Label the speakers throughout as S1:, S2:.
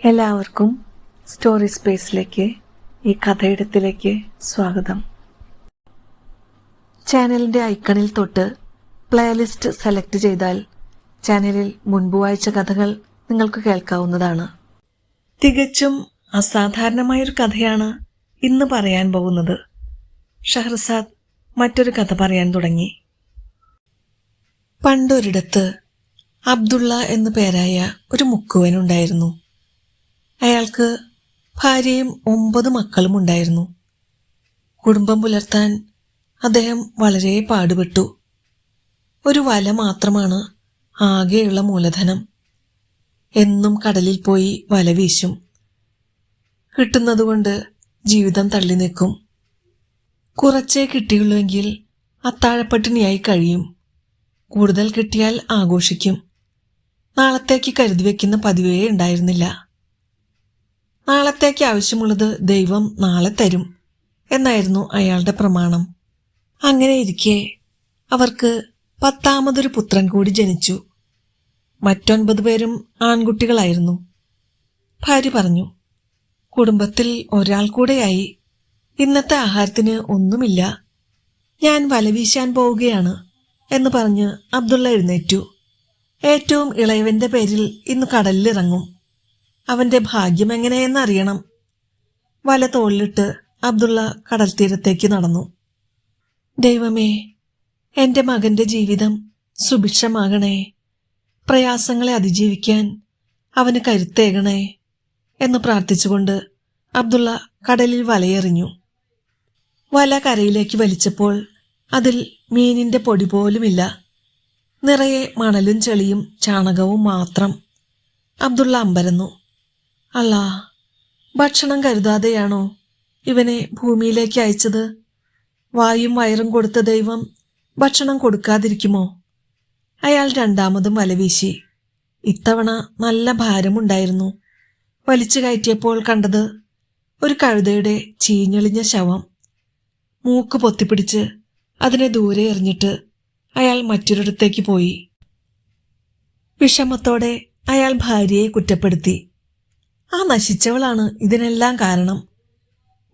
S1: എല്ലാവർക്കും സ്റ്റോറി സ്പേസിലേക്ക് ഈ കഥയിടത്തിലേക്ക് സ്വാഗതം. ചാനലിൻ്റെ ഐക്കണിൽ തൊട്ട് പ്ലേലിസ്റ്റ് സെലക്ട് ചെയ്താൽ ചാനലിൽ മുൻപ് വായിച്ച കഥകൾ നിങ്ങൾക്ക് കേൾക്കാവുന്നതാണ്. തികച്ചും അസാധാരണമായൊരു കഥയാണ് ഇന്ന് പറയാൻ പോകുന്നത്. ഷഹർസാദ് മറ്റൊരു കഥ പറയാൻ തുടങ്ങി. പണ്ടൊരിടത്ത് അബ്ദുള്ള എന്നു പേരായ ഒരു മുക്കുവനുണ്ടായിരുന്നു. അയാൾക്ക് ഭാര്യയും 9 മക്കളും ഉണ്ടായിരുന്നു. കുടുംബം പുലർത്താൻ അദ്ദേഹം വളരെ പാടുപെട്ടു. ഒരു വല മാത്രമാണ് ആകെയുള്ള മൂലധനം. എന്നും കടലിൽ പോയി വല വീശും. കിട്ടുന്നതുകൊണ്ട് ജീവിതം തള്ളി നിൽക്കും. കുറച്ചേ കിട്ടിയുള്ളൂവെങ്കിൽ അത്താഴപ്പട്ടിണിയായി കഴിയും. കൂടുതൽ കിട്ടിയാൽ ആഘോഷിക്കും. നാളത്തേക്ക് കരുതി വയ്ക്കുന്ന പതിവേ ഉണ്ടായിരുന്നില്ല. നാളത്തേക്ക് ആവശ്യമുള്ളത് ദൈവം നാളെ തരും എന്നായിരുന്നു അയാളുടെ പ്രമാണം. അങ്ങനെയിരിക്കെ അവർക്ക് 10ാമതൊരു പുത്രൻ കൂടി ജനിച്ചു. മറ്റ് 9 പേരും ആൺകുട്ടികളായിരുന്നു. ഭാര്യ പറഞ്ഞു, കുടുംബത്തിൽ ഒരാൾ കൂടെയായി. ഇന്നത്തെ ആഹാരത്തിന് ഒന്നുമില്ല. ഞാൻ വല വീശാൻ പോവുകയാണ് എന്ന് പറഞ്ഞ് അബ്ദുള്ള എഴുന്നേറ്റു. ഏറ്റവും ഇളയവന്റെ പേരിൽ ഇന്ന് കടലിലിറങ്ങും. അവന്റെ ഭാഗ്യം എങ്ങനെയെന്നറിയണം. വല തോളിലിട്ട് അബ്ദുള്ള കടൽ തീരത്തേക്ക് നടന്നു. ദൈവമേ, എൻ്റെ മകന്റെ ജീവിതം സുഭിക്ഷമാകണേ. പ്രയാസങ്ങളെ അതിജീവിക്കാൻ അവന് കരുത്തേകണേ എന്ന് പ്രാർത്ഥിച്ചുകൊണ്ട് അബ്ദുള്ള കടലിൽ വലയെറിഞ്ഞു. വല കരയിലേക്ക് വലിച്ചപ്പോൾ അതിൽ മീനിന്റെ പൊടി പോലുമില്ല. നിറയെ മണലും ചെളിയും ചാണകവും മാത്രം. അബ്ദുള്ള അമ്പരന്നു. അല്ലാ, ഭക്ഷണം കരുതാതെയാണോ ഇവനെ ഭൂമിയിലേക്ക് അയച്ചത്? വായും വയറും കൊടുത്ത ദൈവം ഭക്ഷണം കൊടുക്കാതിരിക്കുമോ? അയാൾ 2ാമതും വല വീശി. ഇത്തവണ നല്ല ഭാരമുണ്ടായിരുന്നു. വലിച്ചു കയറ്റിയപ്പോൾ കണ്ടത് ഒരു കഴുതയുടെ ചീഞ്ഞെളിഞ്ഞ ശവം. മൂക്ക് പൊത്തിപ്പിടിച്ച് അതിനെ ദൂരെ എറിഞ്ഞിട്ട് അയാൾ മറ്റൊരിടത്തേക്ക് പോയി. വിഷമത്തോടെ അയാൾ ഭാര്യയെ കുറ്റപ്പെടുത്തി. ആ നശിച്ചവളാണ് ഇതിനെല്ലാം കാരണം.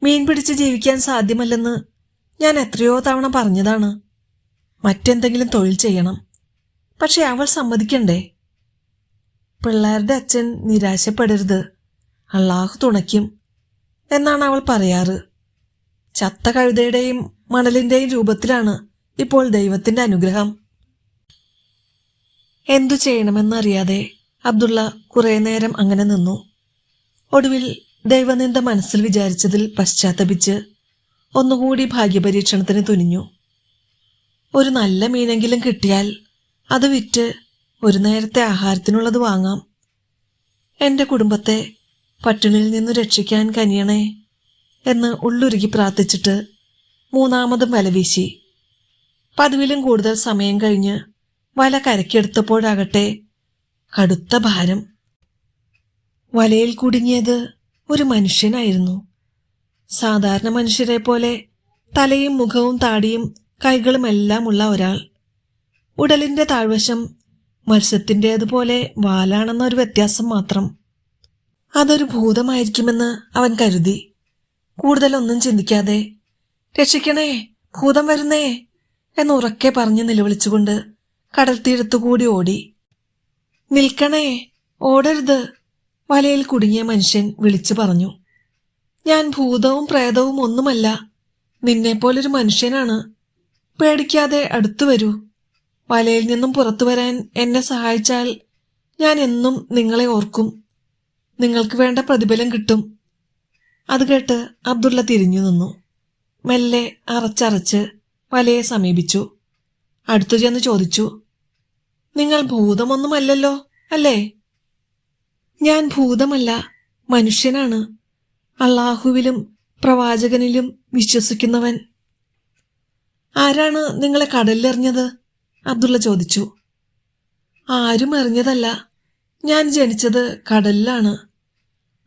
S1: മീൻ പിടിച്ച് ജീവിക്കാൻ സാധ്യമല്ലെന്ന് ഞാൻ എത്രയോ തവണ പറഞ്ഞതാണ്. മറ്റെന്തെങ്കിലും തൊഴിൽ ചെയ്യണം. പക്ഷെ അവൾ സമ്മതിക്കണ്ടേ? പിള്ളേരുടെ അച്ഛൻ നിരാശപ്പെടരുത്, അള്ളാഹു തുണയ്ക്കും എന്നാണ് അവൾ പറയാറ്. ചത്ത കഴുതയുടെയും മണലിന്റെയും രൂപത്തിലാണ് ഇപ്പോൾ ദൈവത്തിന്റെ അനുഗ്രഹം. എന്തു ചെയ്യണമെന്നറിയാതെ അബ്ദുള്ള കുറെ നേരം അങ്ങനെ നിന്നു. ഒടുവിൽ ദൈവനിന്ദ മനസ്സിൽ വിചാരിച്ചതിൽ പശ്ചാത്തപിച്ച് ഒന്നുകൂടി ഭാഗ്യപരീക്ഷണത്തിന് തുനിഞ്ഞു. ഒരു നല്ല മീനെങ്കിലും കിട്ടിയാൽ അത് വിറ്റ് ഒരു നേരത്തെ ആഹാരത്തിനുള്ളത് വാങ്ങാം. എൻ്റെ കുടുംബത്തെ പട്ടിണിയിൽ നിന്ന് രക്ഷിക്കാൻ കനിയണേ എന്ന് ഉള്ളുരുകി പ്രാർത്ഥിച്ചിട്ട് 3ാമതും വല വീശി. പതിവിലും കൂടുതൽ സമയം കഴിഞ്ഞ് വല കരയ്ക്കെടുത്തപ്പോഴാകട്ടെ കടുത്ത ഭാരം. വലയിൽ കുടുങ്ങിയത് ഒരു മനുഷ്യനായിരുന്നു. സാധാരണ മനുഷ്യരെ പോലെ തലയും മുഖവും താടിയും കൈകളും എല്ലാം ഉള്ള ഒരാൾ. ഉടലിന്റെ താഴ്വശം മത്സ്യത്തിൻ്റേതുപോലെ വാലാണെന്നൊരു വ്യത്യാസം മാത്രം. അതൊരു ഭൂതമായിരിക്കുമെന്ന് അവൻ കരുതി. കൂടുതലൊന്നും ചിന്തിക്കാതെ രക്ഷിക്കണേ, ഭൂതം വരുന്നേ എന്നുറക്കെ പറഞ്ഞ് നിലവിളിച്ചുകൊണ്ട് കടൽ തീരത്തുകൂടി ഓടി. നിൽക്കണേ, ഓടരുത്, വലയിൽ കുടുങ്ങിയ മനുഷ്യൻ വിളിച്ചു പറഞ്ഞു. ഞാൻ ഭൂതവും പ്രേതവും ഒന്നുമല്ല, നിന്നെപ്പോലൊരു മനുഷ്യനാണ്. പേടിക്കാതെ അടുത്തു വരൂ. വലയിൽ നിന്നും പുറത്തു വരാൻ എന്നെ സഹായിച്ചാൽ ഞാൻ എന്നും നിങ്ങളെ ഓർക്കും. നിങ്ങൾക്ക് വേണ്ട പ്രതിഫലം കിട്ടും. അത് കേട്ട് അബ്ദുള്ള തിരിഞ്ഞു നിന്നു. മെല്ലെ അറച്ചറച്ച് വലയെ സമീപിച്ചു. അടുത്തു ചെന്ന് ചോദിച്ചു, നിങ്ങൾ ഭൂതമൊന്നുമല്ലല്ലോ അല്ലേ? ഞാൻ ഭൂതമല്ല, മനുഷ്യനാണ്. അള്ളാഹുവിലും പ്രവാചകനിലും വിശ്വസിക്കുന്നവൻ. ആരാണ് നിങ്ങളെ കടലിലെറിഞ്ഞത്? അബ്ദുള്ള ചോദിച്ചു. ആരും എറിഞ്ഞതല്ല. ഞാൻ ജനിച്ചത് കടലിലാണ്.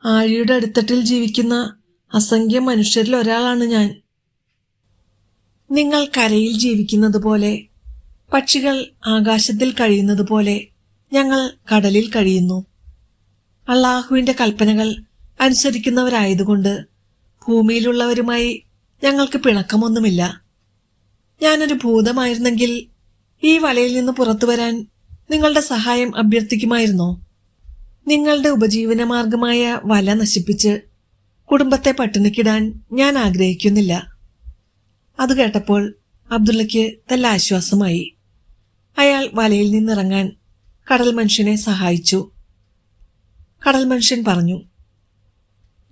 S1: ആഴിയുടെ അടിത്തട്ടിൽ ജീവിക്കുന്ന അസംഖ്യം മനുഷ്യരിൽ ഒരാളാണ് ഞാൻ. നിങ്ങൾ കരയിൽ ജീവിക്കുന്നത് പോലെ, പക്ഷികൾ ആകാശത്തിൽ കഴിയുന്നത് പോലെ ഞങ്ങൾ കടലിൽ കഴിയുന്നു. അള്ളാഹുവിന്റെ കൽപ്പനകൾ അനുസരിക്കുന്നവരായതുകൊണ്ട് ഭൂമിയിലുള്ളവരുമായി ഞങ്ങൾക്ക് പിണക്കമൊന്നുമില്ല. ഞാനൊരു ഭൂതമായിരുന്നെങ്കിൽ ഈ വലയിൽ നിന്ന് പുറത്തു വരാൻ നിങ്ങളുടെ സഹായം അഭ്യർത്ഥിക്കുമായിരുന്നോ? നിങ്ങളുടെ ഉപജീവനമാർഗമായ വല നശിപ്പിച്ച് കുടുംബത്തെ പട്ടിണിക്കിടാൻ ഞാൻ ആഗ്രഹിക്കുന്നില്ല. അത് കേട്ടപ്പോൾ അബ്ദുള്ളയ്ക്ക് നല്ല ആശ്വാസമായി. അയാൾ വലയിൽ നിന്നിറങ്ങാൻ കടൽ മനുഷ്യനെ സഹായിച്ചു. കടൽ മനുഷ്യൻ പറഞ്ഞു,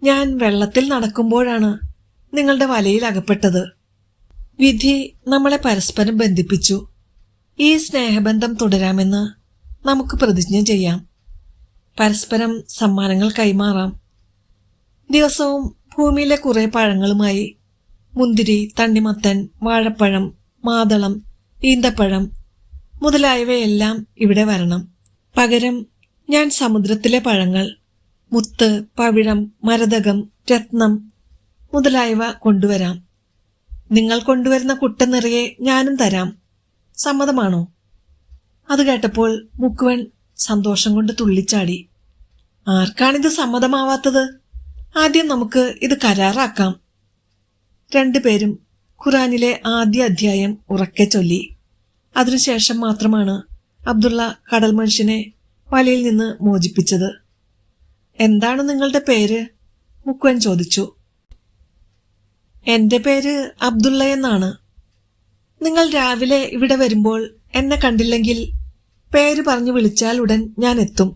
S1: ഞാൻ വെള്ളത്തിൽ നടക്കുമ്പോഴാണ് നിങ്ങളുടെ വലയിൽ അകപ്പെട്ടത്. വിധി നമ്മളെ പരസ്പരം ബന്ധിപ്പിച്ചു. ഈ സ്നേഹബന്ധം തുടരാമെന്ന് നമുക്ക് പ്രതിജ്ഞ ചെയ്യാം. പരസ്പരം സമ്മാനങ്ങൾ കൈമാറാം. ദിവസവും ഭൂമിയിലെ കുറെ പഴങ്ങളുമായി മുന്തിരി, തണ്ണിമത്തൻ, വാഴപ്പഴം, മാതളം, ഈന്തപ്പഴം മുതലായവയെല്ലാം ഇവിടെ വരണം. പകരം ഞാൻ സമുദ്രത്തിലെ പഴങ്ങൾ, മുത്ത്, പവിഴം, മരതകം, രത്നം മുതലായവ കൊണ്ടുവരാം. നിങ്ങൾ കൊണ്ടുവരുന്ന കുട്ട നിറയെ ഞാനും തരാം. സമ്മതമാണോ? അത് കേട്ടപ്പോൾ മുക്കുവൻ സന്തോഷം കൊണ്ട് തുള്ളിച്ചാടി. ആർക്കാണിത് സമ്മതമാവാത്തത്? ആദ്യം നമുക്ക് ഇത് കരാറാക്കാം. രണ്ടുപേരും ഖുറാനിലെ ആദ്യ അധ്യായം ഉറക്കെ ചൊല്ലി. അതിനുശേഷം മാത്രമാണ് അബ്ദുള്ള കടൽ മനുഷ്യനെ വലയിൽ നിന്ന് മോചിപ്പിച്ചത്. എന്താണ് നിങ്ങളുടെ പേര്? മുക്കുവൻ ചോദിച്ചു. എന്റെ പേര് അബ്ദുള്ള എന്നാണ്. നിങ്ങൾ രാവിലെ ഇവിടെ വരുമ്പോൾ എന്നെ കണ്ടില്ലെങ്കിൽ പേര് പറഞ്ഞു വിളിച്ചാൽ ഉടൻ ഞാൻ എത്തും.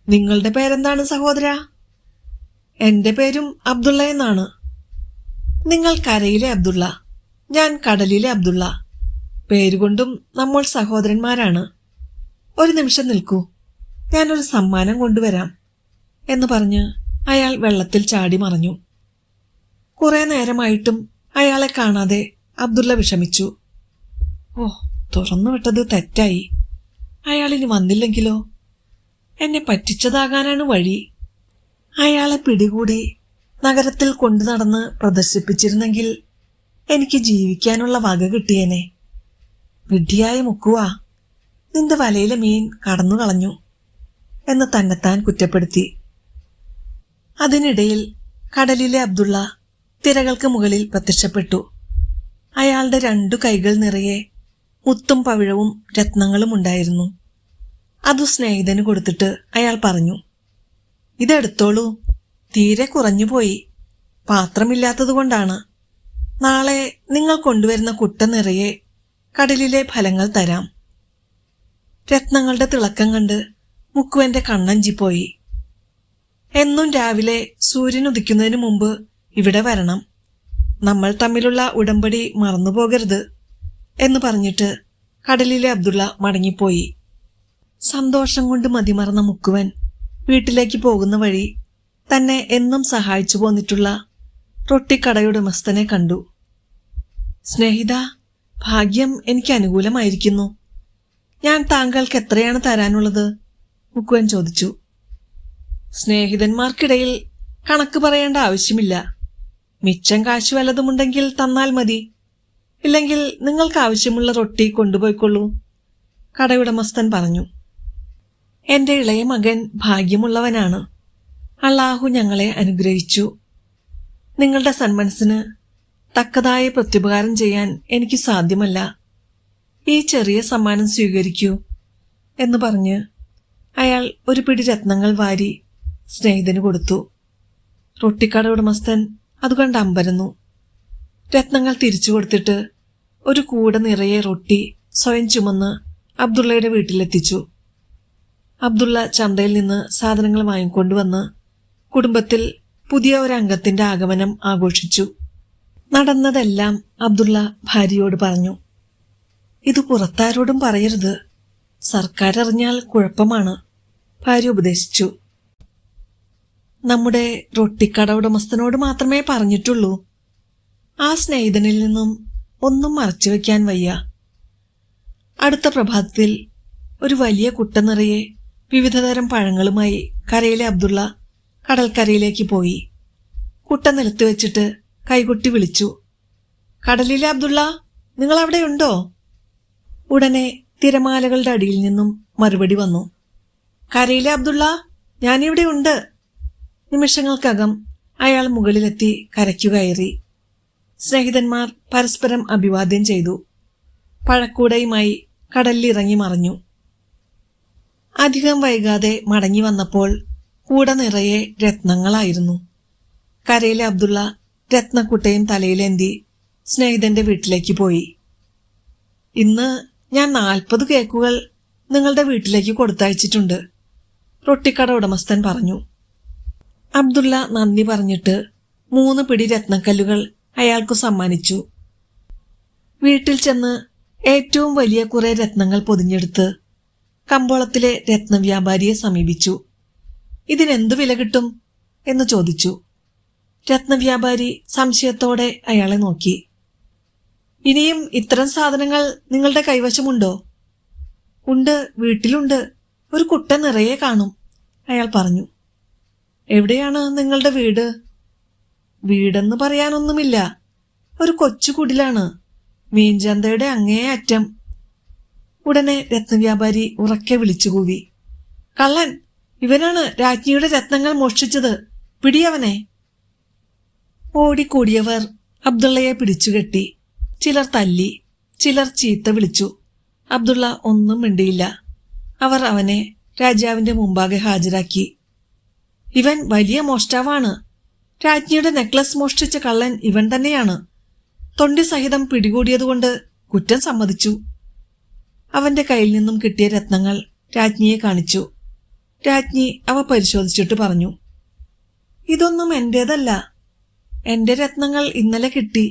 S1: നിങ്ങളുടെ പേരെന്താണ് സഹോദര? എന്റെ പേരും അബ്ദുള്ള എന്നാണ്. നിങ്ങൾ കരയിലെ അബ്ദുള്ള, ഞാൻ കടലിലെ അബ്ദുള്ള. പേരുകൊണ്ടും നമ്മൾ സഹോദരന്മാരാണ്. ഒരു നിമിഷം നിൽക്കൂ, ഞാനൊരു സമ്മാനം കൊണ്ടുവരാം എന്ന് പറഞ്ഞ് അയാൾ വെള്ളത്തിൽ ചാടി മറഞ്ഞു. കുറെ നേരമായിട്ടും അയാളെ കാണാതെ അബ്ദുള്ള വിഷമിച്ചു. ഓ, തുറന്നു വിട്ടത് തെറ്റായി. അയാളിനി വന്നില്ലെങ്കിലോ? എന്നെ പറ്റിച്ചതാകാനാണ് വഴി. അയാളെ പിടികൂടി നഗരത്തിൽ കൊണ്ടു നടന്ന് പ്രദർശിപ്പിച്ചിരുന്നെങ്കിൽ എനിക്ക് ജീവിക്കാനുള്ള വക കിട്ടിയേനെ. വിഡ്ഢിയായ മുക്കുവാ, നിന്റെ വലയിലെ മീൻ കടന്നു കളഞ്ഞു എന്ന് തന്നെത്താൻ കുറ്റപ്പെടുത്തി. അതിനിടയിൽ കടലിലെ അബ്ദുള്ള തിരകൾക്ക് മുകളിൽ പ്രത്യക്ഷപ്പെട്ടു. അയാളുടെ 2 കൈകൾ നിറയെ മുത്തും പവിഴവും രത്നങ്ങളും ഉണ്ടായിരുന്നു. അതു സ്നേഹിതന് കൊടുത്തിട്ട് അയാൾ പറഞ്ഞു, ഇതെടുത്തോളൂ. തീരെ കുറഞ്ഞുപോയി. പാത്രമില്ലാത്തതുകൊണ്ടാണ്. നാളെ നിങ്ങൾ കൊണ്ടുവരുന്ന കുട്ട നിറയെ കടലിലെ ഫലങ്ങൾ തരാം. രത്നങ്ങളുടെ തിളക്കം കണ്ട് മുക്കുവന്റെ കണ്ണഞ്ചിപ്പോയി. എന്നും രാവിലെ സൂര്യൻ ഉദിക്കുന്നതിന് മുമ്പ് ഇവിടെ വരണം. നമ്മൾ തമ്മിലുള്ള ഉടമ്പടി മറന്നുപോകരുത് എന്ന് പറഞ്ഞിട്ട് കടലിലെ അബ്ദുള്ള മടങ്ങിപ്പോയി. സന്തോഷം കൊണ്ട് മതിമറന്ന മുക്കുവൻ വീട്ടിലേക്ക് പോകുന്ന വഴി തന്നെ എന്നും സഹായിച്ചു പോന്നിട്ടുള്ള റൊട്ടിക്കടയുടമസ്ഥനെ കണ്ടു. സ്നേഹിത, ഭാഗ്യം എനിക്ക് അനുകൂലമായിരിക്കുന്നു. ഞാൻ താങ്കൾക്ക് എത്രയാണ് തരാനുള്ളത്? മുക്കുവൻ ചോദിച്ചു. സ്നേഹിതന്മാർക്കിടയിൽ കണക്ക് പറയേണ്ട ആവശ്യമില്ല. മിച്ചം കാശ് വല്ലതുമുണ്ടെങ്കിൽ തന്നാൽ മതി. ഇല്ലെങ്കിൽ നിങ്ങൾക്ക് ആവശ്യമുള്ള റൊട്ടി കൊണ്ടുപോയിക്കൊള്ളൂ, കടയുടമസ്ഥൻ പറഞ്ഞു. എന്റെ ഇളയ മകൻ ഭാഗ്യമുള്ളവനാണ്. അള്ളാഹു ഞങ്ങളെ അനുഗ്രഹിച്ചു. നിങ്ങളുടെ സന്മനസ്സിന് തക്കതായ പ്രത്യുപകാരം ചെയ്യാൻ എനിക്ക് സാധ്യമല്ല. ഈ ചെറിയ സമ്മാനം സ്വീകരിക്കൂ എന്ന് പറഞ്ഞ് അയാൾ ഒരു പിടി രത്നങ്ങൾ വാരി സ്നേഹിതന് കൊടുത്തു. റൊട്ടിക്കട ഉടമസ്ഥൻ അതുകണ്ട് അമ്പരന്നു. രത്നങ്ങൾ തിരിച്ചു കൊടുത്തിട്ട് ഒരു കൂട നിറയെ റൊട്ടി സ്വയം ചുമന്ന് അബ്ദുള്ളയുടെ വീട്ടിലെത്തിച്ചു. അബ്ദുള്ള ചന്തയിൽ നിന്ന് സാധനങ്ങൾ വാങ്ങിക്കൊണ്ടുവന്ന് കുടുംബത്തിൽ പുതിയ ഒരു അംഗത്തിന്റെ ആഗമനം ആഘോഷിച്ചു. നടന്നതെല്ലാം അബ്ദുള്ള ഭാര്യയോട് പറഞ്ഞു. ഇത് പുറത്താരോടും പറയരുത്, സർക്കാർ അറിഞ്ഞാൽ കുഴപ്പമാണ്, ഭാര്യ ഉപദേശിച്ചു. നമ്മുടെ റൊട്ടിക്കട ഉടമസ്ഥനോട് മാത്രമേ പറഞ്ഞിട്ടുള്ളൂ. ആ സ്നേഹിതനിൽ നിന്നും ഒന്നും മറച്ചുവെക്കാൻ വയ്യ. അടുത്ത പ്രഭാതത്തിൽ ഒരു വലിയ കുട്ട നിറയെ വിവിധതരം പഴങ്ങളുമായി കരയിലെ അബ്ദുള്ള കടൽക്കരയിലേക്ക് പോയി. കുട്ട നിലത്ത് വെച്ചിട്ട് കൈകൊട്ടി വിളിച്ചു, കടലിലെ അബ്ദുള്ള, നിങ്ങൾ അവിടെയുണ്ടോ? ഉടനെ തിരമാലകളുടെ അടിയിൽ നിന്നും മറുപടി വന്നു, കരയിലെ അബ്ദുള്ള, ഞാനിവിടെ ഉണ്ട്. നിമിഷങ്ങൾക്കകം അയാൾ മുകളിലെത്തി കരയ്ക്കു കയറി. സ്നേഹിതന്മാർ പരസ്പരം അഭിവാദ്യം ചെയ്തു. പഴക്കൂടയുമായി കടലിലിറങ്ങി മറഞ്ഞു. അധികം വൈകാതെ മടങ്ങി വന്നപ്പോൾ കൂട നിറയെ രത്നങ്ങളായിരുന്നു. കരയിലെ അബ്ദുള്ള രത്നക്കുട്ടയും തലയിലേന്തി സ്നേഹിതന്റെ വീട്ടിലേക്ക് പോയി. ഇന്ന് ഞാൻ 40 കേക്കുകൾ നിങ്ങളുടെ വീട്ടിലേക്ക് കൊടുത്തയച്ചിട്ടുണ്ട്, റൊട്ടിക്കട ഉടമസ്ഥൻ പറഞ്ഞു. അബ്ദുള്ള നന്ദി പറഞ്ഞിട്ട് 3 പിടി രത്നക്കല്ലുകൾ അയാൾക്കു സമ്മാനിച്ചു. വീട്ടിൽ ചെന്ന് ഏറ്റവും വലിയ കുറെ രത്നങ്ങൾ പൊതിഞ്ഞെടുത്ത് കമ്പോളത്തിലെ രത്നവ്യാപാരിയെ സമീപിച്ചു. ഇതിനെന്തു വില കിട്ടും എന്ന് ചോദിച്ചു. രത്നവ്യാപാരി സംശയത്തോടെ അയാളെ നോക്കി. ഇനിയും ഇത്തരം സാധനങ്ങൾ നിങ്ങളുടെ കൈവശമുണ്ടോ? ഉണ്ട്, വീട്ടിലുണ്ട്, ഒരു കുട്ട നിറയെ കാണും, അയാൾ പറഞ്ഞു. എവിടെയാണ് നിങ്ങളുടെ വീട്? വീടെന്ന് പറയാനൊന്നുമില്ല, ഒരു കൊച്ചു കുടിലാണ്, മീൻചന്തയുടെ അങ്ങേ അറ്റം. ഉടനെ രത്നവ്യാപാരി ഉറക്കെ വിളിച്ചുകൂവി. കള്ളൻ! ഇവനാണ് രാജ്ഞിയുടെ രത്നങ്ങൾ മോഷ്ടിച്ചത്, പിടിയവനെ! ഓടിക്കൂടിയവർ അബ്ദുള്ളയെ പിടിച്ചുകെട്ടി. ചിലർ തല്ലി, ചിലർ ചീത്ത വിളിച്ചു. അബ്ദുള്ള ഒന്നും മിണ്ടിയില്ല. അവർ അവനെ രാജാവിന്റെ മുമ്പാകെ ഹാജരാക്കി. ഇവൻ വലിയ മോഷ്ടാവാണ്. രാജ്ഞിയുടെ നെക്ലസ് മോഷ്ടിച്ച കള്ളൻ ഇവൻ തന്നെയാണ്. തൊണ്ടി സഹിതം പിടികൂടിയതുകൊണ്ട് കുറ്റം സമ്മതിച്ചു. അവന്റെ കയ്യിൽ നിന്നും കിട്ടിയ രത്നങ്ങൾ രാജ്ഞിയെ കാണിച്ചു. രാജ്ഞി അവ പരിശോധിച്ചിട്ട് പറഞ്ഞു, ഇതൊന്നും എന്റേതല്ല. എന്റെ രത്നങ്ങൾ ഇന്നലെ കിട്ടി,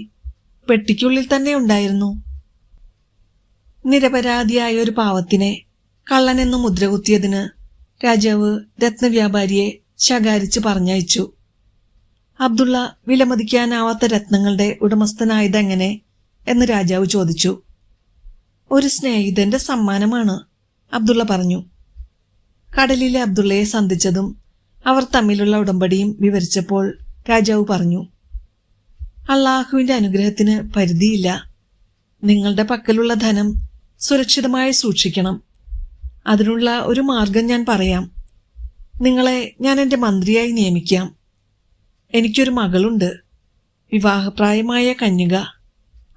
S1: പെട്ടിക്കുള്ളിൽ തന്നെ ഉണ്ടായിരുന്നു. നിരപരാധിയായ ഒരു പാവത്തിനെ കള്ളനെന്ന് മുദ്രകുത്തിയതിന് രാജാവ് രത്നവ്യാപാരിയെ ശകാരിച്ച് പറഞ്ഞയച്ചു. അബ്ദുള്ള വിലമതിക്കാനാവാത്ത രത്നങ്ങളുടെ ഉടമസ്ഥനായതെങ്ങനെ എന്ന് രാജാവ് ചോദിച്ചു. ഒരു സ്നേഹിതന്റെ സമ്മാനമാണ്, അബ്ദുള്ള പറഞ്ഞു. കടലിലെ അബ്ദുള്ളയെ സന്ധിച്ചതും അവർ തമ്മിലുള്ള ഉടമ്പടിയും വിവരിച്ചപ്പോൾ രാജാവ് പറഞ്ഞു, അള്ളാഹുവിന്റെ അനുഗ്രഹത്തിന് പരിധിയില്ല. നിങ്ങളുടെ പക്കലുള്ള ധനം സുരക്ഷിതമായി സൂക്ഷിക്കണം. അതിനുള്ള ഒരു മാർഗം ഞാൻ പറയാം. നിങ്ങളെ ഞാൻ എൻ്റെ മന്ത്രിയായി നിയമിക്കാം. എനിക്കൊരു മകളുണ്ട്, വിവാഹപ്രായമായ കന്യക.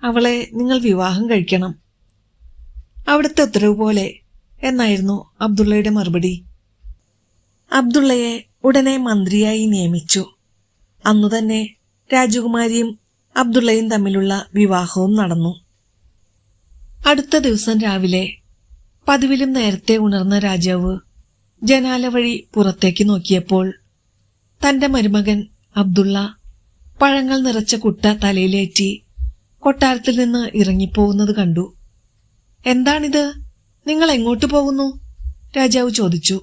S1: അവളെ നിങ്ങൾ വിവാഹം കഴിക്കണം. അവിടുത്തെ ഉത്തരവ് പോലെ എന്നായിരുന്നു അബ്ദുള്ളയുടെ മറുപടി. അബ്ദുള്ളയെ ഉടനെ മന്ത്രിയായി നിയമിച്ചു. അന്നുതന്നെ രാജകുമാരിയും അബ്ദുള്ളയും തമ്മിലുള്ള വിവാഹവും നടന്നു. അടുത്ത ദിവസം രാവിലെ പതിവിലും നേരത്തെ ഉണർന്ന രാജാവ് ജനാല വഴി പുറത്തേക്ക് നോക്കിയപ്പോൾ തന്റെ മരുമകൻ അബ്ദുള്ള പഴങ്ങൾ നിറച്ച കുട്ട തലയിലേറ്റി കൊട്ടാരത്തിൽ നിന്ന് ഇറങ്ങിപ്പോകുന്നത് കണ്ടു. എന്താണിത്? നിങ്ങൾ എങ്ങോട്ട് പോകുന്നു? രാജാവ് ചോദിച്ചു.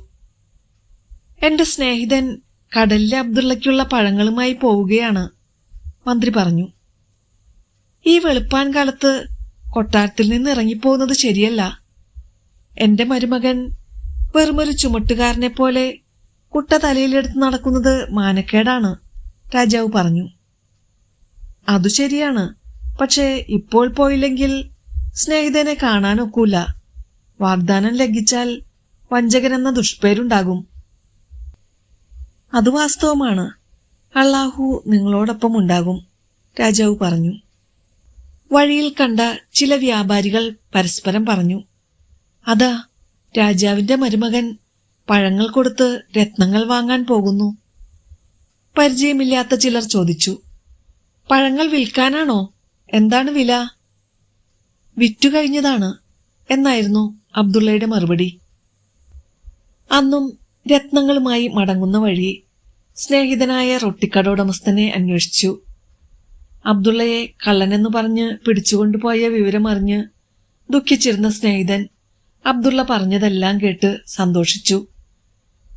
S1: എന്റെ സ്നേഹിതൻ കടലിലെ അബ്ദുള്ളയ്ക്കുള്ള പഴങ്ങളുമായി പോവുകയാണ്, മന്ത്രി പറഞ്ഞു. ഈ വെളുപ്പാൻ കാലത്ത് കൊട്ടാരത്തിൽ നിന്ന് ഇറങ്ങിപ്പോകുന്നത് ശരിയല്ല. എന്റെ മരുമകൻ വെറുമൊരു ചുമട്ടുകാരനെ പോലെ കുട്ട തലയിലെടുത്ത് നടക്കുന്നത് മാനക്കേടാണ്, രാജാവ് പറഞ്ഞു. അതു ശരിയാണ്, പക്ഷേ ഇപ്പോൾ പോയില്ലെങ്കിൽ സ്നേഹിതനെ കാണാനൊക്കൂല. വാഗ്ദാനം ലംഘിച്ചാൽ വഞ്ചകനെന്ന ദുഷ്പേരുണ്ടാകും. അത് വാസ്തവമാണ്. അള്ളാഹു നിങ്ങളോടൊപ്പം ഉണ്ടാകും, രാജാവ് പറഞ്ഞു. വഴിയിൽ കണ്ട ചില വ്യാപാരികൾ പരസ്പരം പറഞ്ഞു, അതാ രാജാവിന്റെ മരുമകൻ പഴങ്ങൾ കൊടുത്ത് രത്നങ്ങൾ വാങ്ങാൻ പോകുന്നു. പരിചയമില്ലാത്ത ചിലർ ചോദിച്ചു, പഴങ്ങൾ വിൽക്കാനാണോ? എന്താണ് വില? വിറ്റുകഴിഞ്ഞതാണ് എന്നായിരുന്നു അബ്ദുള്ളയുടെ മറുപടി. അന്നും രത്നങ്ങളുമായി മടങ്ങുന്ന വഴി സ്നേഹിതനായ റൊട്ടിക്കട ഉടമസ്ഥനെ അന്വേഷിച്ചു. അബ്ദുള്ളയെ കള്ളനെന്ന് പറഞ്ഞ് പിടിച്ചുകൊണ്ടുപോയ വിവരമറിഞ്ഞ് ദുഃഖിച്ചിരുന്ന സ്നേഹിതൻ അബ്ദുള്ള പറഞ്ഞതെല്ലാം കേട്ട് സന്തോഷിച്ചു.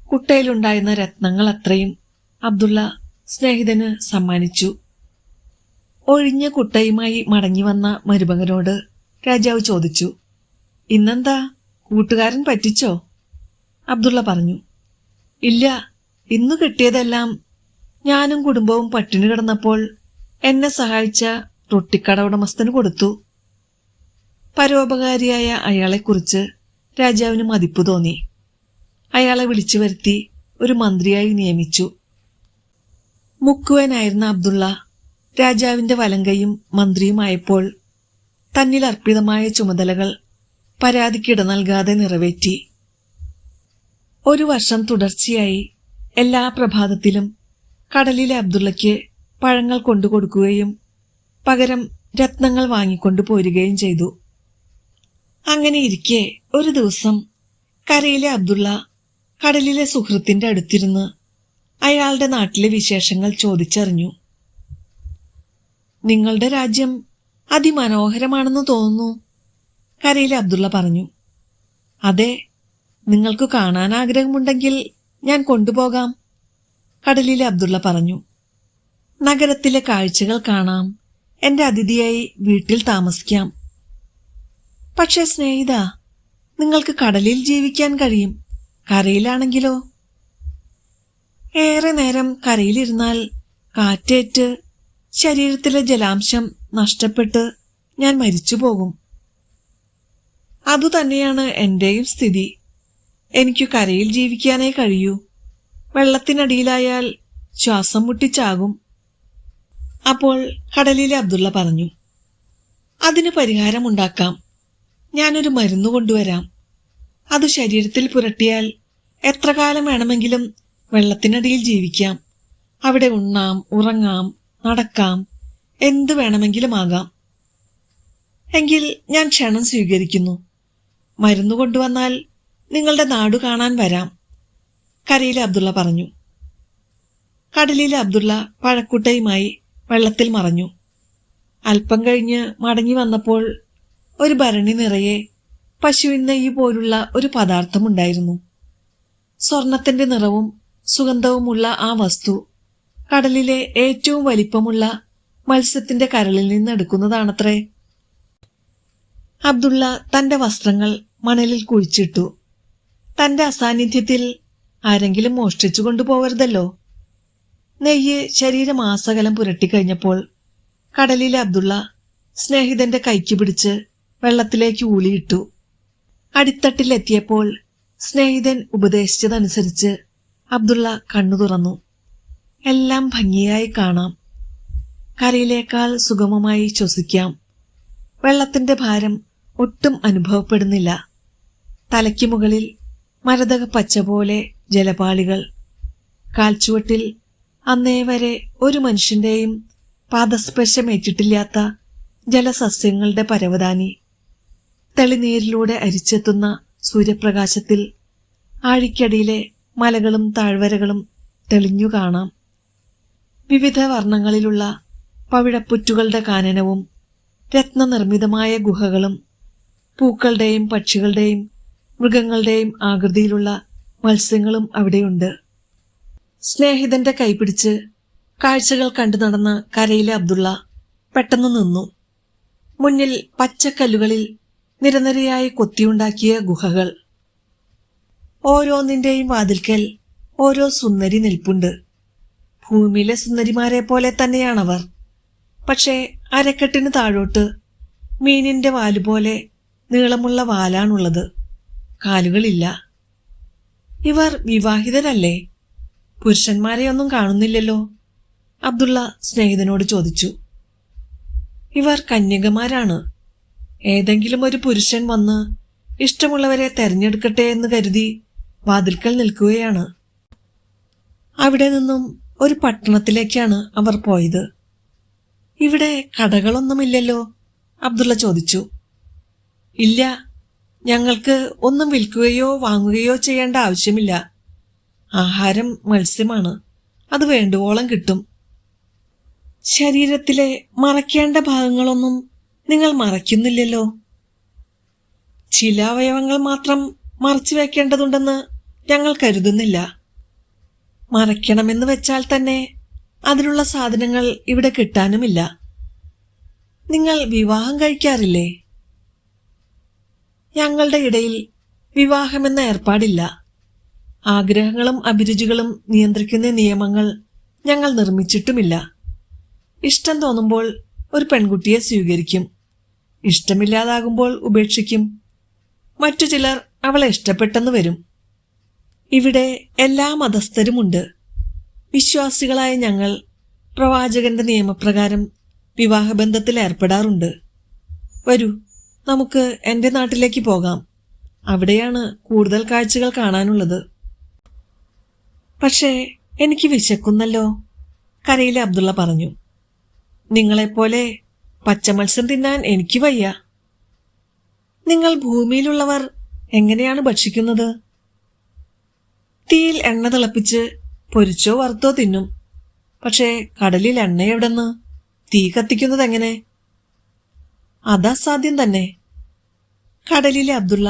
S1: കുട്ടയിലുണ്ടായിരുന്ന രത്നങ്ങൾ അത്രയും അബ്ദുള്ള സ്നേഹിതന് സമ്മാനിച്ചു. ഒഴിഞ്ഞ കുട്ടയുമായി മടങ്ങി വന്ന മരുമകനോട് രാജാവ് ചോദിച്ചു, ഇന്നെന്താ കൂട്ടുകാരൻ പറ്റിച്ചോ? അബ്ദുള്ള പറഞ്ഞു, ഇല്ല, ഇന്നു കിട്ടിയതെല്ലാം ഞാനും കുടുംബവും പട്ടിണി കിടന്നപ്പോൾ എന്നെ സഹായിച്ച റൊട്ടിക്കട ഉടമസ്ഥന് കൊടുത്തു. പരോപകാരിയായ അയാളെക്കുറിച്ച് രാജാവിന് മതിപ്പ് തോന്നി. അയാളെ വിളിച്ചു വരുത്തി ഒരു മന്ത്രിയായി നിയമിച്ചു. മുക്കുവനായിരുന്ന അബ്ദുള്ള രാജാവിന്റെ വലങ്കയും മന്ത്രിയുമായപ്പോൾ തന്നിൽ അർപ്പിതമായ ചുമതലകൾ പരാതിക്കിട നൽകാതെ നിറവേറ്റി. 1 വർഷം തുടർച്ചയായി എല്ലാ പ്രഭാതത്തിലും കടലിലെ അബ്ദുള്ളയ്ക്ക് പഴങ്ങൾ കൊണ്ടുകൊടുക്കുകയും പകരം രത്നങ്ങൾ വാങ്ങിക്കൊണ്ടു പോരുകയും ചെയ്തു. അങ്ങനെയിരിക്കെ ഒരു ദിവസം കരയിലെ അബ്ദുള്ള കടലിലെ സുഹൃത്തിന്റെ അടുത്തിരുന്ന് അയാളുടെ നാട്ടിലെ വിശേഷങ്ങൾ ചോദിച്ചറിഞ്ഞു. "നിങ്ങളുടെ രാജ്യം അതിമനോഹരമാണെന്ന് തോന്നുന്നു," കരയിലെ അബ്ദുള്ള പറഞ്ഞു. "അതെ, നിങ്ങൾക്ക് കാണാൻ ആഗ്രഹമുണ്ടെങ്കിൽ ഞാൻ കൊണ്ടുപോകാം," കടലിലെ അബ്ദുള്ള പറഞ്ഞു. "നഗരത്തിലെ കാഴ്ചകൾ കാണാം, എന്റെ അതിഥിയായി വീട്ടിൽ താമസിക്കാം." "പക്ഷേ സ്നേഹിത, നിങ്ങൾക്ക് കടലിൽ ജീവിക്കാൻ കഴിയും, കരയിലാണെങ്കിലോ?" "ഏറെ നേരം കരയിലിരുന്നാൽ കാറ്റേറ്റ് ശരീരത്തിലെ ജലാംശം നഷ്ടപ്പെട്ട് ഞാൻ മരിച്ചുപോകും." "അതുതന്നെയാണ് എന്റെയും സ്ഥിതി. എനിക്കു കരയിൽ ജീവിക്കാനേ കഴിയൂ. വെള്ളത്തിനടിയിലായാൽ ശ്വാസം മുട്ടിച്ചാകും." അപ്പോൾ കടലിലെ അബ്ദുള്ള പറഞ്ഞു, "അതിന് പരിഹാരമുണ്ടാക്കാം. ഞാനൊരു മരുന്ന് കൊണ്ടുവരാം. അത് ശരീരത്തിൽ പുരട്ടിയാൽ എത്ര കാലം വേണമെങ്കിലും വെള്ളത്തിനടിയിൽ ജീവിക്കാം. അവിടെ ഉണ്ണാം, ഉറങ്ങാം, നടക്കാം, എന്തു വേണമെങ്കിലും ആകാം." "എങ്കിൽ ഞാൻ ക്ഷണം സ്വീകരിക്കുന്നു. മരുന്ന് കൊണ്ടുവന്നാൽ നിങ്ങളുടെ നാടു കാണാൻ വരാം," കരയിലെ അബ്ദുള്ള പറഞ്ഞു. കടലിലെ അബ്ദുള്ള പഴക്കുട്ടയുമായി വെള്ളത്തിൽ മറഞ്ഞു. അല്പം കഴിഞ്ഞ് മടങ്ങി വന്നപ്പോൾ ഒരു ഭരണി നിറയെ പശുവിൻ നെയ്യ് പോലുള്ള ഒരു പദാർത്ഥമുണ്ടായിരുന്നു. സ്വർണത്തിന്റെ നിറവും സുഗന്ധവുമുള്ള ആ വസ്തു കടലിലെ ഏറ്റവും വലിപ്പമുള്ള മത്സ്യത്തിന്റെ കരളിൽ നിന്നെടുക്കുന്നതാണത്രേ. അബ്ദുള്ള തന്റെ വസ്ത്രങ്ങൾ മണലിൽ കുഴിച്ചിട്ടു. തന്റെ അസാന്നിധ്യത്തിൽ ആരെങ്കിലും മോഷ്ടിച്ചു കൊണ്ടുപോകരുതല്ലോ. നെയ്യ് ശരീരമാസകലം പുരട്ടിക്കഴിഞ്ഞപ്പോൾ കടലിലെ അബ്ദുള്ള സ്നേഹിതന്റെ കൈക്ക് പിടിച്ച് വെള്ളത്തിലേക്ക് ഊളിയിട്ടു. അടിത്തട്ടിലെത്തിയപ്പോൾ സ്നേഹിതൻ ഉപദേശിച്ചതനുസരിച്ച് അബ്ദുള്ള കണ്ണു തുറന്നു. എല്ലാം ഭംഗിയായി കാണാം. കരയിലേക്കാൾ സുഗമമായി ശ്വസിക്കാം. വെള്ളത്തിന്റെ ഭാരം ഒട്ടും അനുഭവപ്പെടുന്നില്ല. തലയ്ക്ക് മുകളിൽ മരതക പച്ച പോലെ ജലപാളികൾ. കാൽച്ചുവട്ടിൽ അന്നേ വരെ ഒരു മനുഷ്യന്റെയും പാദസ്പർശമേറ്റിട്ടില്ലാത്ത ജലസസ്യങ്ങളുടെ പരവതാനി. തെളിനീരിലൂടെ അരിച്ചെത്തുന്ന സൂര്യപ്രകാശത്തിൽ ആഴിക്കടിയിലെ മലകളും താഴ്വരകളും തെളിഞ്ഞു കാണാം. വിവിധ വർണ്ണങ്ങളിലുള്ള പവിഴപ്പുറ്റുകളുടെ കാനനവും രത്നനിർമ്മിതമായ ഗുഹകളും പൂക്കളുടെയും പക്ഷികളുടെയും മൃഗങ്ങളുടെയും ആകൃതിയിലുള്ള മത്സ്യങ്ങളും അവിടെയുണ്ട്. സ്നേഹിതന്റെ കൈപിടിച്ച് കാഴ്ചകൾ കണ്ടു നടന്ന കരയിലെ അബ്ദുള്ള പെട്ടെന്ന് നിന്നു. മുന്നിൽ പച്ചക്കല്ലുകളിൽ നിരനിരയായി കൊത്തിയുണ്ടാക്കിയ ഗുഹകൾ. ഓരോന്നിന്റെയും വാതിൽക്കൽ ഓരോ സുന്ദരി നിൽപ്പുണ്ട്. ഭൂമിയിലെ സുന്ദരിമാരെ പോലെ തന്നെയാണവർ. പക്ഷേ അരക്കെട്ടിന് താഴോട്ട് മീനിന്റെ വാലുപോലെ നീളമുള്ള വാലാണുള്ളത്, കാലുകളില്ല. ഇവർ വിവാഹിതരല്ലേ? പുരുഷന്മാരെയൊന്നും കാണുന്നില്ലല്ലോ, അബ്ദുള്ള സ്നേഹിതനോട് ചോദിച്ചു. ഇവർ കന്യകമാരാണ്. ഏതെങ്കിലും ഒരു പുരുഷൻ വന്ന് ഇഷ്ടമുള്ളവരെ തെരഞ്ഞെടുക്കട്ടെ എന്ന് കരുതി വാതിൽക്കൽ നിൽക്കുകയാണ്. അവിടെ നിന്നും ഒരു പട്ടണത്തിലേക്കാണ് അവർ പോയത്. ഇവിടെ കടകളൊന്നുമില്ലല്ലോ, അബ്ദുള്ള ചോദിച്ചു. ഇല്ല, ഞങ്ങൾക്ക് ഒന്നും വിൽക്കുകയോ വാങ്ങുകയോ ചെയ്യേണ്ട ആവശ്യമില്ല. ആഹാരം മത്സ്യമാണ്, അത് വേണ്ടുവോളം കിട്ടും. ശരീരത്തിലെ മറയ്ക്കേണ്ട ഭാഗങ്ങളൊന്നും നിങ്ങൾ മറയ്ക്കുന്നില്ലല്ലോ. ചില അവയവങ്ങൾ മാത്രം മറച്ചു വയ്ക്കേണ്ടതുണ്ടെന്ന് ഞങ്ങൾ കരുതുന്നില്ല. മറയ്ക്കണമെന്ന് വെച്ചാൽ തന്നെ അതിനുള്ള സാധനങ്ങൾ ഇവിടെ കിട്ടാനുമില്ല. നിങ്ങൾ വിവാഹം കഴിക്കാറില്ലേ? ഞങ്ങളുടെ ഇടയിൽ വിവാഹമെന്ന ഏർപ്പാടില്ല. ആഗ്രഹങ്ങളും അഭിരുചികളും നിയന്ത്രിക്കുന്ന നിയമങ്ങൾ ഞങ്ങൾ നിർമ്മിച്ചിട്ടുമില്ല. ഇഷ്ടം തോന്നുമ്പോൾ ഒരു പെൺകുട്ടിയെ സ്വീകരിക്കും, ഇഷ്ടമില്ലാതാകുമ്പോൾ ഉപേക്ഷിക്കും. മറ്റു ചിലർ അവളെ ഇഷ്ടപ്പെട്ടെന്ന് വരും. ഇവിടെ എല്ലാ മതസ്ഥരുമുണ്ട്. വിശ്വാസികളായ ഞങ്ങൾ പ്രവാചകന്റെ നിയമപ്രകാരം വിവാഹബന്ധത്തിൽ ഏർപ്പെടാറുണ്ട്. വരൂ, നമുക്ക് എൻ്റെ നാട്ടിലേക്ക് പോകാം. അവിടെയാണ് കൂടുതൽ കാഴ്ചകൾ കാണാനുള്ളത്. പക്ഷേ എനിക്ക് വിശക്കുന്നല്ലോ, കരയിലെ അബ്ദുള്ള പറഞ്ഞു. നിങ്ങളെപ്പോലെ പച്ചമത്സ്യം തിന്നാൻ എനിക്ക് വയ്യ. നിങ്ങൾ ഭൂമിയിലുള്ളവർ എങ്ങനെയാണ് ഭക്ഷിക്കുന്നത്? തീയിൽ എണ്ണ തിളപ്പിച്ച് പൊരിച്ചോ വറുത്തോ തിന്നും. പക്ഷേ കടലിൽ എണ്ണ എവിടെന്ന്? തീ കത്തിക്കുന്നത് എങ്ങനെ? അതസാധ്യം തന്നെ. കടലിലെ അബ്ദുള്ള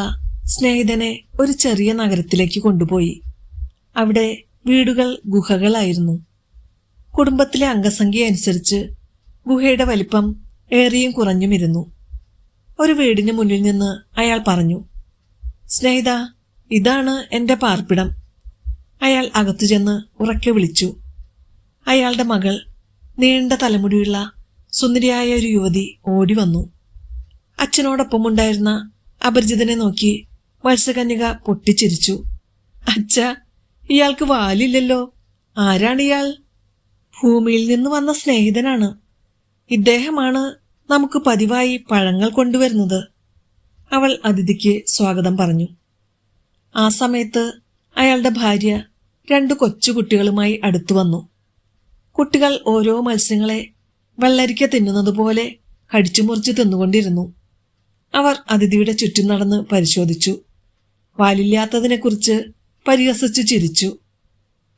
S1: സ്നേഹിതനെ ഒരു ചെറിയ നഗരത്തിലേക്ക് കൊണ്ടുപോയി. അവിടെ വീടുകൾ ഗുഹകളായിരുന്നു. കുടുംബത്തിലെ അംഗസംഖ്യ അനുസരിച്ച് ഗുഹയുടെ വലിപ്പം ഏറിയും കുറഞ്ഞുമിരുന്നു. ഒരു വീടിന് മുന്നിൽ നിന്ന് അയാൾ പറഞ്ഞു, സ്നേഹിത, ഇതാണ് എൻ്റെ പാർപ്പിടം. അയാൾ അകത്തു ചെന്ന് ഉറക്കെ വിളിച്ചു. അയാളുടെ മകൾ, നീണ്ട തലമുടിയുള്ള സുന്ദരിയായ ഒരു യുവതി ഓടി വന്നു. അച്ഛനോടൊപ്പമുണ്ടായിരുന്ന അപരിചിതനെ നോക്കി മത്സ്യകന്യക പൊട്ടിച്ചിരിച്ചു. അച്ഛാ, ഇയാൾക്ക് വാലില്ലല്ലോ. ആരാണിയാൾ? ഭൂമിയിൽ നിന്ന് വന്ന സ്നേഹിതനാണ്. ഇദ്ദേഹമാണ് നമുക്ക് പതിവായി പഴങ്ങൾ കൊണ്ടുവരുന്നത്. അവൾ അതിഥിക്ക് സ്വാഗതം പറഞ്ഞു. ആ സമയത്ത് അയാളുടെ ഭാര്യ 2 കൊച്ചുകുട്ടികളുമായി അടുത്തു വന്നു. കുട്ടികൾ ഓരോ മത്സ്യങ്ങളെ വെള്ളരിക്ക തിന്നുന്നതുപോലെ കടിച്ചുമുറിച്ച് തിന്നുകൊണ്ടിരുന്നു. അവർ അതിഥിയുടെ ചുറ്റും നടന്ന് പരിശോധിച്ചു. വാലില്ലാത്തതിനെക്കുറിച്ച് പരിഹസിച്ചു ചിരിച്ചു.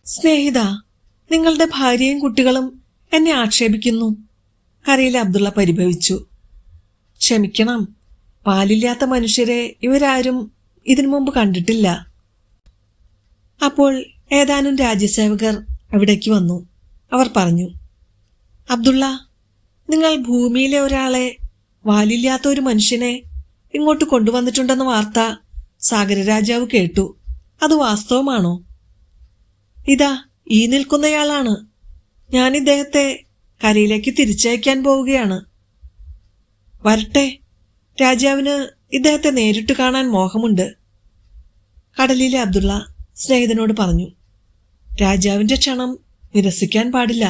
S1: സ്നേഹിത, നിങ്ങളുടെ ഭാര്യയും കുട്ടികളും എന്നെ ആക്ഷേപിക്കുന്നു, കരയിലെ അബ്ദുള്ള പരിഭവിച്ചു. ക്ഷമിക്കണം, പാലില്ലാത്ത മനുഷ്യരെ ഇവരാരും ഇതിനു മുമ്പ് കണ്ടിട്ടില്ല. അപ്പോൾ ഏതാനും രാജ്യസേവകർ അവിടേക്ക് വന്നു. അവർ പറഞ്ഞു, അബ്ദുള്ള, നിങ്ങൾ ഭൂമിയിലെ ഒരാളെ, വാലില്ലാത്ത ഒരു മനുഷ്യനെ ഇങ്ങോട്ട് കൊണ്ടുവന്നിട്ടുണ്ടെന്ന വാർത്ത സാഗരരാജാവ് കേട്ടു. അത് വാസ്തവമാണോ? ഇതാ ഈ നിൽക്കുന്നയാളാണ്. ഞാൻ ഇദ്ദേഹത്തെ കരയിലേക്ക് തിരിച്ചയക്കാൻ പോവുകയാണ്. വരട്ടെ, രാജാവിന് ഇദ്ദേഹത്തെ നേരിട്ട് കാണാൻ മോഹമുണ്ട്, കടലിലെ അബ്ദുള്ള സ്നേഹിതനോട് പറഞ്ഞു. രാജാവിന്റെ ക്ഷണം നിരസിക്കാൻ പാടില്ല.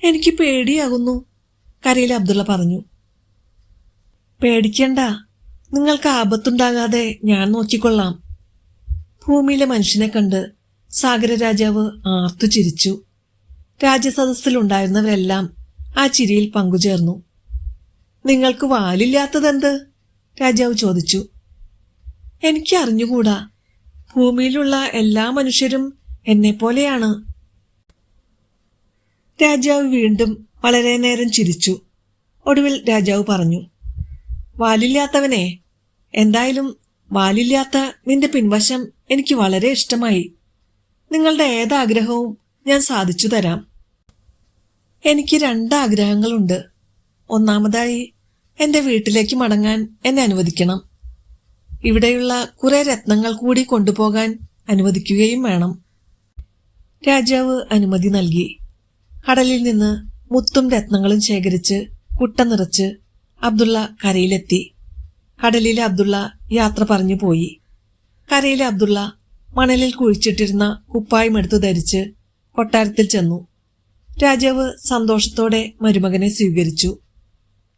S1: എനിക്ക് പേടിയാകുന്നു, കരയിലെ അബ്ദുള്ള പറഞ്ഞു. പേടിക്കണ്ട, നിങ്ങൾക്ക് ആപത്തുണ്ടാകാതെ ഞാൻ നോക്കിക്കൊള്ളാം. ഭൂമിയിലെ മനുഷ്യനെ കണ്ട് സാഗരരാജാവ് ആർത്തു ചിരിച്ചു. രാജ്യസദസ്സിലുണ്ടായിരുന്നവരെല്ലാം ആ ചിരിയിൽ പങ്കുചേർന്നു. നിങ്ങൾക്ക് വാലില്ലാത്തതെന്ത്? രാജാവ് ചോദിച്ചു. എനിക്ക് അറിഞ്ഞുകൂടാ. ഭൂമിയിലുള്ള എല്ലാ മനുഷ്യരും എന്നെപ്പോലെയാണ്. രാജാവ് വീണ്ടും വളരെ നേരം ചിരിച്ചു. ഒടുവിൽ രാജാവ് പറഞ്ഞു, വാലില്ലാത്തവനെ, എന്തായാലും വാലില്ലാത്ത നിന്റെ പിൻവശം എനിക്ക് വളരെ ഇഷ്ടമായി. നിങ്ങളുടെ ഏതാഗ്രഹവും ഞാൻ സാധിച്ചു തരാം. എനിക്ക് 2 ആഗ്രഹങ്ങളുണ്ട്. ഒന്നാമതായി, എൻ്റെ വീട്ടിലേക്ക് മടങ്ങാൻ എന്നെ അനുവദിക്കണം. ഇവിടെയുള്ള കുറെ രത്നങ്ങൾ കൂടി കൊണ്ടുപോകാൻ അനുവദിക്കുകയും വേണം. രാജാവ് അനുമതി നൽകി. കടലിൽ നിന്ന് മുത്തും രത്നങ്ങളും ശേഖരിച്ച് കുട്ട നിറച്ച് അബ്ദുള്ള കരയിലെത്തി. കടലിലെ അബ്ദുള്ള യാത്ര പറഞ്ഞു പോയി. കരയിലെ അബ്ദുള്ള മണലിൽ കുഴിച്ചിട്ടിരുന്ന കുപ്പായമെടുത്തു ധരിച്ച് കൊട്ടാരത്തിൽ ചെന്നു. രാജാവ് സന്തോഷത്തോടെ മരുമകനെ സ്വീകരിച്ചു.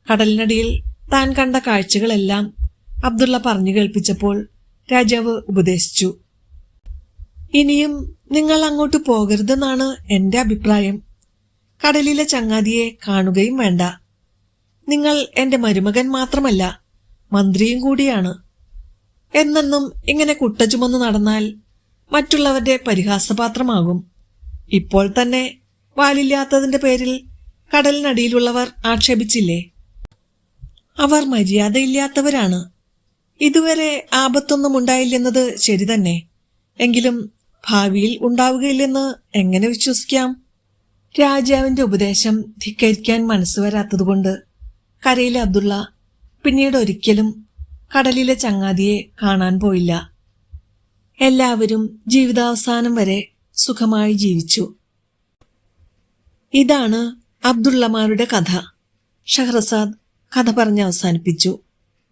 S1: കടലിനടിയിൽ താൻ കണ്ട കാഴ്ചകളെല്ലാം അബ്ദുള്ള പറഞ്ഞു കേൾപ്പിച്ചപ്പോൾ രാജാവ് ഉപദേശിച്ചു. ഇനിയും നിങ്ങൾ അങ്ങോട്ട് പോകരുതെന്നാണ് എൻ്റെ അഭിപ്രായം. കടലിലെ ചങ്ങാതിയെ കാണുകയും വേണ്ട. നിങ്ങൾ എൻ്റെ മരുമകൻ മാത്രമല്ല, മന്ത്രിയും കൂടിയാണ്. എന്നെന്നും ഇങ്ങനെ കുട്ട ചുമന്ന് നടന്നാൽ മറ്റുള്ളവരുടെ പരിഹാസപാത്രമാകും. ഇപ്പോൾ തന്നെ വാലില്ലാത്തതിന്റെ പേരിൽ കടലിനടിയിലുള്ളവർ ആക്ഷേപിച്ചില്ലേ? അവർ മര്യാദയില്ലാത്തവരാണ്. ഇതുവരെ ആപത്തൊന്നും ഉണ്ടായില്ലെന്നത് ശരി തന്നെ. എങ്കിലും ഭാവിയിൽ ഉണ്ടാവുകയില്ലെന്ന് എങ്ങനെ വിശ്വസിക്കാം? രാജാവിന്റെ ഉപദേശം ധിക്കരിക്കാൻ മനസ്സ് വരാത്തതുകൊണ്ട് കരയിലെ അബ്ദുള്ള പിന്നീട് ഒരിക്കലും കടലിലെ ചങ്ങാതിയെ കാണാൻ പോയില്ല. എല്ലാവരും ജീവിതാവസാനം വരെ സുഖമായി ജീവിച്ചു. ഇതാണ് അബ്ദുള്ളമാരുടെ കഥ. ഷഹ്റസാദ് കഥ പറഞ്ഞ് അവസാനിപ്പിച്ചു.